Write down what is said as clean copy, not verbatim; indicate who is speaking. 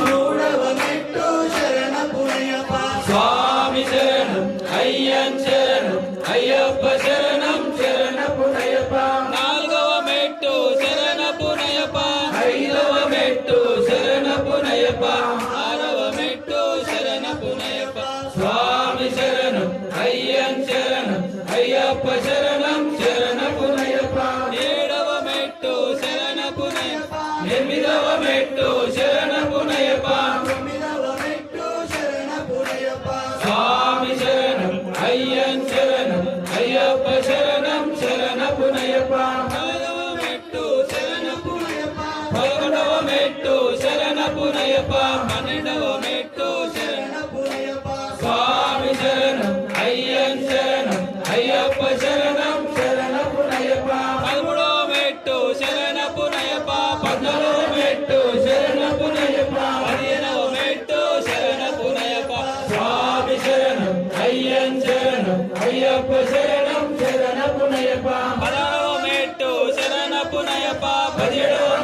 Speaker 1: మూడవ మెట్టు శరణపునయప్ప
Speaker 2: స్వామి శరణం అయ్యన్ శరణం అయ్యప్ప శరణం శరణపునయప్ప నాలుగవ మెట్టు శరణపునయప్ప ఐదవ మెట్టు శరణపునయప్ప ఆరవ మెట్టు శరణపునయప్ప స్వామి శరణం అయ్యన్ శరణం అయ్యప్ప శరణం శరణపునయప్ప ఏడవ మెట్టు శరణపునయప్ప ఎనిమిదవ మెట్టు శరణపునయప్ప
Speaker 1: తొమ్మిదవ మెట్టు శరణపునయప్ప
Speaker 2: స్వామి శరణం అయ్యన్ శరణం అయ్యప్ప శరణం శరణపునయప్ప పదవ మెట్టు శరణపునయప్ప పదకొండవ మెట్టు శరణపునయప్ప పన్నెండవ మెట్టు
Speaker 1: శరణపునయప్ప
Speaker 2: స్వామి శరణం అయ్యన్ శరణం అయ్యప్ప శరణం శరణపునయప్ప పదమూడవ మెట్టు శరణపునయప్ప పద్నాలుగవ మెట్టు శరణపునయప్ప పదిహేనవ మెట్టు శరణపునయప్ప స్వామి శరణం అయ్యన్ శరణం అయ్యప్ప శరణం శరణపునయప్ప పదహారవ మెట్టు శరణపునయప్ప 17వ